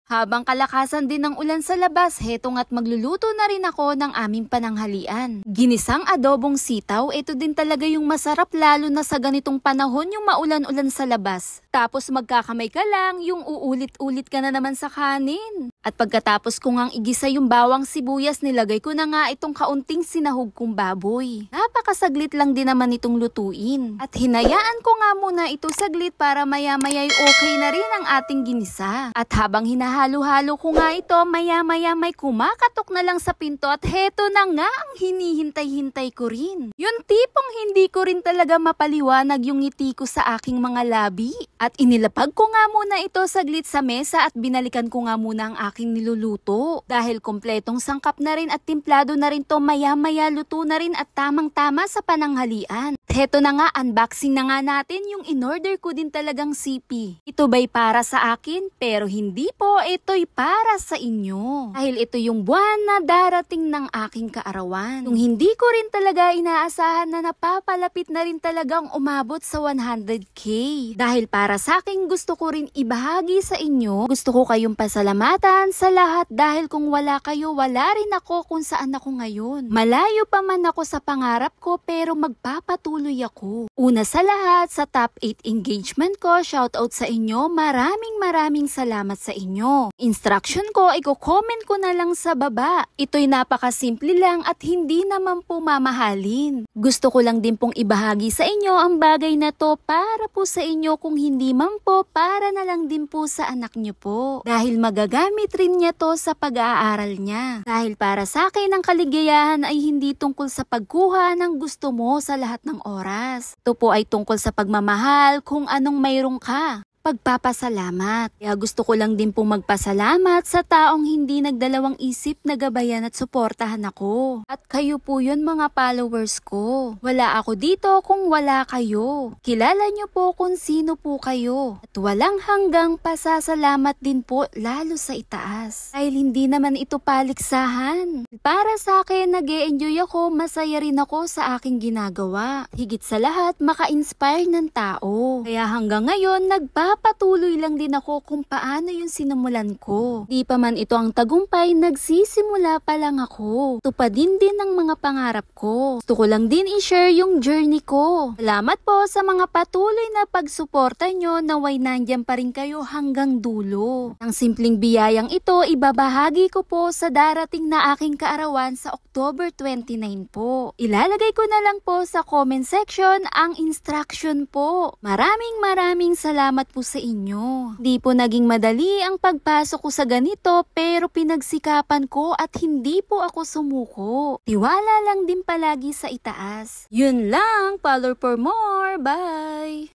Habang kalakasan din ng ulan sa labas, heto nga't magluluto na rin ako ng aming pananghalian. Ginisang adobong sitaw, ito din talaga yung masarap lalo na sa ganitong panahon yung maulan-ulan sa labas. Tapos magkakamay ka lang, yung uulit-ulit ka na naman sa kanin. At pagkatapos ko ngang igisa yung bawang sibuyas, nilagay ko na nga itong kaunting sinahog kong baboy. Napakasaglit lang din naman itong lutuin. At hinayaan ko nga muna ito saglit para maya-maya'y okay na rin ang ating ginisa. At habang hinahalo-halo ko nga ito, maya-maya may kumakatok na lang sa pinto at heto na nga ang hinihintay-hintay ko rin. Yung tipong hindi ko rin talaga mapaliwanag yung ngiti ko sa aking mga labi. At inilapag ko nga muna ito saglit sa mesa at binalikan ko nga muna ang aking niluluto. Dahil kompletong sangkap na rin at timplado na rin to, maya-maya luto na rin at tamang-tama sa pananghalian. Heto na nga, unboxing na nga natin yung in-order ko din talagang sipi. Ito ba'y para sa akin? Pero hindi po, ito'y para sa inyo. Dahil ito yung buwan na darating ng aking kaarawan. Yung hindi ko rin talaga inaasahan na napapalapit na rin talagang umabot sa 100k. Dahil para sa akin gusto ko rin ibahagi sa inyo, gusto ko kayong pasalamatan sa lahat dahil kung wala kayo, wala rin ako kung saan ako ngayon. Malayo pa man ako sa pangarap ko pero magpapatuloy ako. Una sa lahat, sa top 8 engagement ko, shoutout sa inyo, maraming salamat sa inyo. Instruction ko, i-comment ko na lang sa baba. Ito'y napakasimple lang at hindi naman po mamahalin. Gusto ko lang din pong ibahagi sa inyo ang bagay na to para po sa inyo, kung hindi man po, para na lang din po sa anak nyo po. Dahil magagamit rin niya to sa pag-aaral niya. Dahil para sa akin, ang kaligayahan ay hindi tungkol sa pagkuha ng gusto mo sa lahat ng oras. Ito po ay tungkol sa pagmamahal kung anong mayroon ka. Pagpapasalamat. Kaya gusto ko lang din pong magpasalamat sa taong hindi nagdalawang isip na gabayan at suportahan ako. At kayo po yun mga followers ko. Wala ako dito kung wala kayo. Kilala nyo po kung sino po kayo. At walang hanggang pasasalamat din po lalo sa itaas. Dahil hindi naman ito paliksahan. Para sa akin, nag-e-enjoy ako, masaya rin ako sa aking ginagawa. Higit sa lahat, maka-inspire ng tao. Kaya hanggang ngayon, patuloy lang din ako kung paano yung sinimulan ko. Di pa man ito ang tagumpay, nagsisimula pa lang ako. Tupadin din ang mga pangarap ko. Gusto ko lang din i-share yung journey ko. Salamat po sa mga patuloy na pagsuporta nyo, naway nandyan pa rin kayo hanggang dulo. Ang simpleng biyayang ito, ibabahagi ko po sa darating na aking kaarawan sa October 29 po. Ilalagay ko na lang po sa comment section ang instruction po. Maraming salamat po sa inyo. Di po naging madali ang pagpasok ko sa ganito pero pinagsikapan ko at hindi po ako sumuko. Tiwala lang din palagi sa itaas. Yun lang, follow for more. Bye!